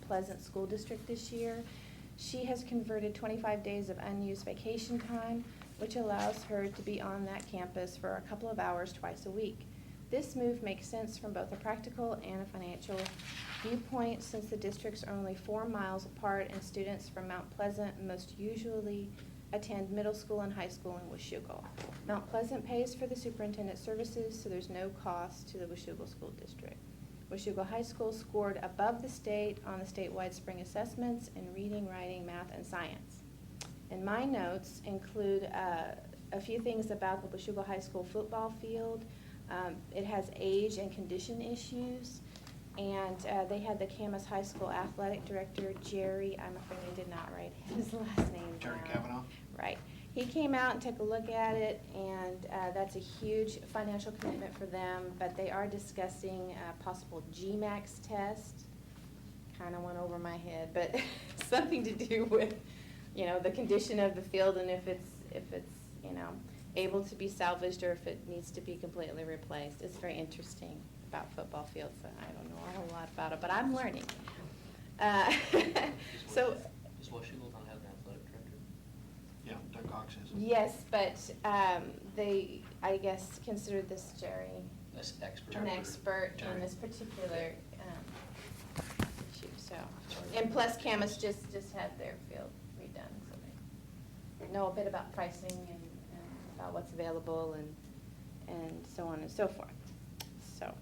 Pleasant School District this year. She has converted 25 days of unused vacation time, which allows her to be on that campus for a couple of hours twice a week. This move makes sense from both a practical and a financial viewpoint, since the districts are only 4 miles apart and students from Mount Pleasant most usually attend middle school and high school in Washougal. Mount Pleasant pays for the superintendent services, so there's no cost to the Washougal School District. Washougal High School scored above the state on the statewide spring assessments in reading, writing, math, and science. And my notes include a few things about the Washougal High School football field. It has age and condition issues, and they had the Camas High School athletic director, Jerry, I'm afraid I did not write his last name down. Jerry Kavanaugh? Right. He came out and took a look at it, and that's a huge financial commitment for them, but they are discussing a possible GMAX test. Kind of went over my head, but something to do with, the condition of the field and if it's, able to be salvaged or if it needs to be completely replaced. It's very interesting about football fields. I don't know a whole lot about it, but I'm learning. Does Washougal not have an athletic director? Yeah, Doug Cox is. Yes, but they, I guess, consider this Jerry An expert. an expert Jerry. in this particular issue. So, and plus Camas just had their field redone, so they know a bit about pricing and about what's available and so on and so forth. So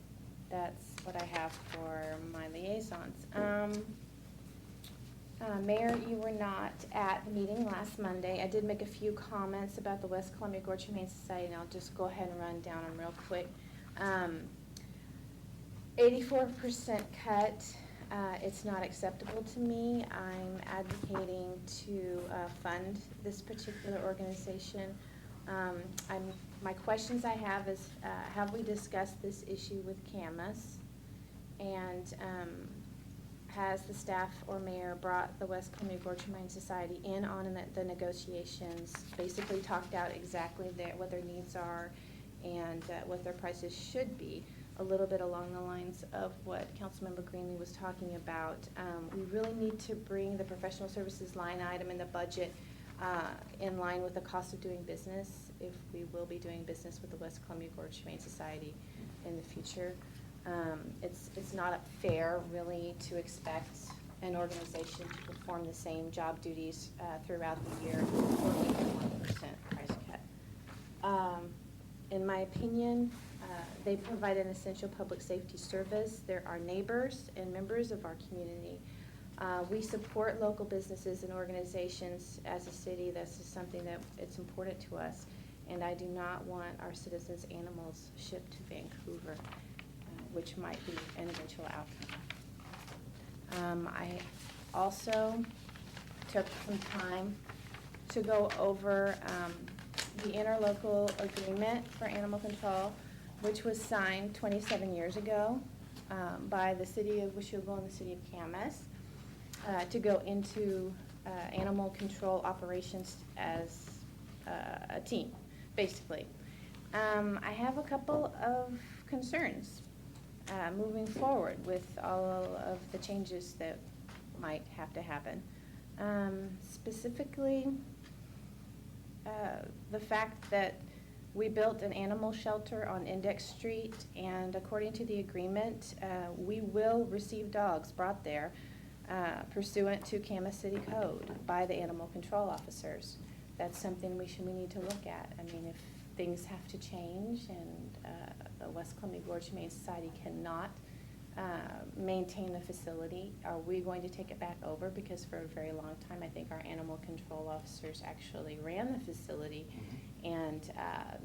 that's what I have for my liaisons. Mayor, you were not at the meeting last Monday. I did make a few comments about the West Columbia Gorge Humane Society, and I'll just go ahead and run down them real quick. 84% cut. It's not acceptable to me. I'm advocating to fund this particular organization. My questions I have is, have we discussed this issue with Camas? And has the staff or mayor brought the West Columbia Gorge Humane Society in on the negotiations, basically talked out exactly what their needs are and what their prices should be, a little bit along the lines of what Councilmember Greenlee was talking about. We really need to bring the professional services line item in the budget in line with the cost of doing business, if we will be doing business with the West Columbia Gorge Humane Society in the future. It's not fair, really, to expect an organization to perform the same job duties throughout the year for only a 1% price cut. In my opinion, they provide an essential public safety service. They're our neighbors and members of our community. We support local businesses and organizations as a city. This is something that it's important to us, and I do not want our citizens' animals shipped to Vancouver, which might be an eventual outcome. I also took some time to go over the interlocal agreement for animal control, which was signed 27 years ago by the city of Washougal and the city of Camas to go into animal control operations as a team, basically. I have a couple of concerns moving forward with all of the changes that might have to happen. Specifically, the fact that we built an animal shelter on Index Street, and according to the agreement, we will receive dogs brought there pursuant to Camas City Code by the animal control officers. That's something we need to look at. I mean, if things have to change and the West Columbia Gorge Humane Society cannot maintain the facility, are we going to take it back over? Because for a very long time, I think our animal control officers actually ran the facility, and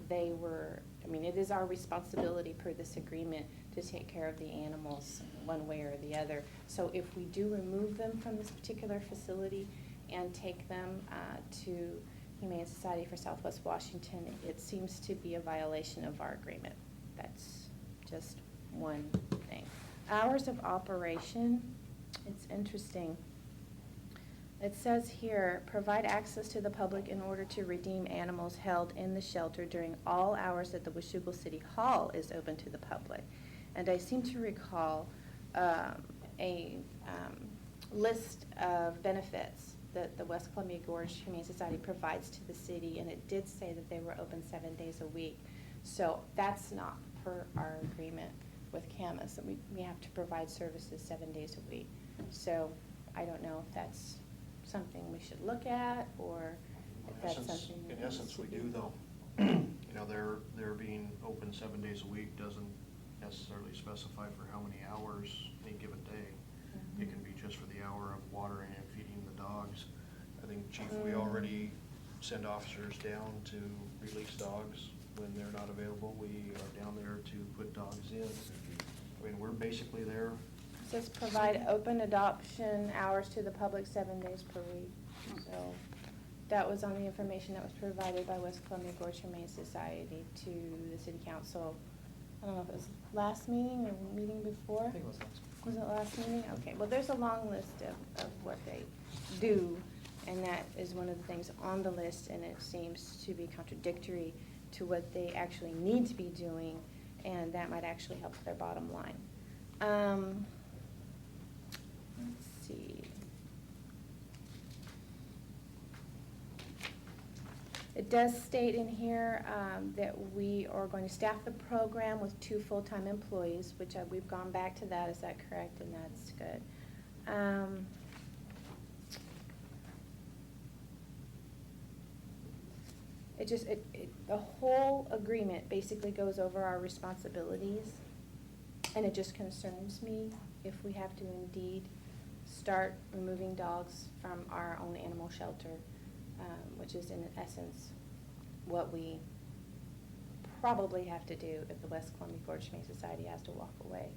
they were, it is our responsibility per this agreement to take care of the animals one way or the other. So if we do remove them from this particular facility and take them to Humane Society for Southwest Washington, it seems to be a violation of our agreement. That's just one thing. Hours of operation, it's interesting. It says here, provide access to the public in order to redeem animals held in the shelter during all hours that the Washougal City Hall is open to the public. And I seem to recall a list of benefits that the West Columbia Gorge Humane Society provides to the city, and it did say that they were open 7 days a week. So that's not per our agreement with Camus, and we have to provide services 7 days a week. So I don't know if that's something we should look at, or if that's something. In essence, we do though. You know, they're being open 7 days a week doesn't necessarily specify for how many hours any given day. It can be just for the hour of watering and feeding the dogs. I think, Chief, we already send officers down to release dogs when they're not available. We are down there to put dogs in. I mean, we're basically there. It says provide open adoption hours to the public 7 days per week. So that was on the information that was provided by West Columbia Gorge Humane Society to the city council. I don't know if it was last meeting or meeting before? I think it was last. Was it last meeting? Okay, well, there's a long list of what they do, and that is one of the things on the list, and it seems to be contradictory to what they actually need to be doing, and that might actually help their bottom line. Let's see. It does state in here that we are going to staff the program with 2 full-time employees, which we've gone back to that. Is that correct? And that's good. The whole agreement basically goes over our responsibilities, and it just concerns me if we have to indeed start removing dogs from our own animal shelter, which is in essence what we probably have to do if the West Columbia Gorge Humane Society has to walk away.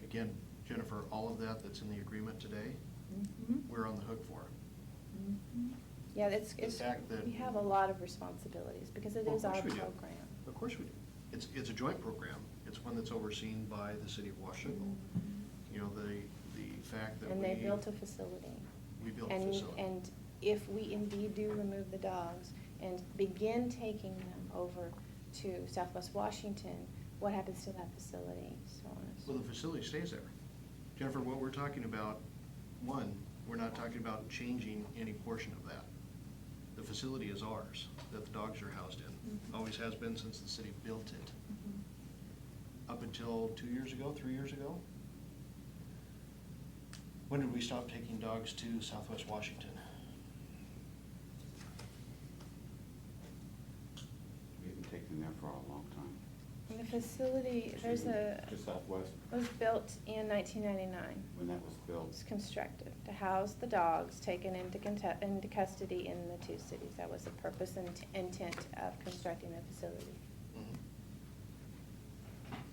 Again, Jennifer, all of that's in the agreement today. We're on the hook for it. Yeah, The fact that- we have a lot of responsibilities because it Well, is of our course we do. program. Of course we do. It's a joint program. It's one that's overseen by the city of Washougal. You know, the fact that And they built a facility. We built a facility. And if we indeed do remove the dogs and begin taking them over to Southwest Washington, what happens to that facility? So on and so Well, the facility stays there. Jennifer, what we're talking about, one, we're not talking about changing any portion of that. The facility is ours, that the dogs are housed in. Always has been since the city built it. Up until 2 years ago, 3 years ago? When did we stop taking dogs to Southwest Washington? We haven't taken them for a long time. And the facility, To Southwest, was built in 1999. when that was built. It's constructed to house the dogs taken into custody in the 2 cities. That was the purpose and intent of constructing the facility.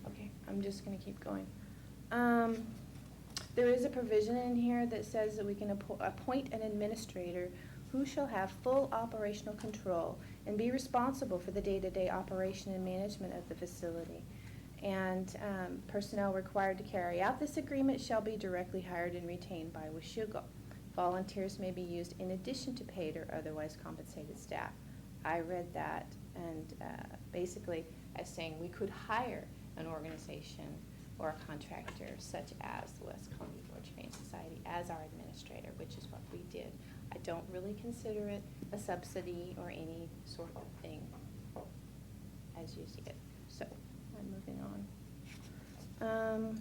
Okay, I'm just gonna keep going. There is a provision in here that says that we can appoint an administrator who shall have full operational control and be responsible for the day-to-day operation and management of the facility. And personnel required to carry out this agreement shall be directly hired and retained by Washougal. Volunteers may be used in addition to paid or otherwise compensated staff. I read that and basically as saying we could hire an organization or a contractor such as the West Columbia Gorge Humane Society as our administrator, which is what we did. I don't really consider it a subsidy or any sort of thing as you see it. So I'm moving on.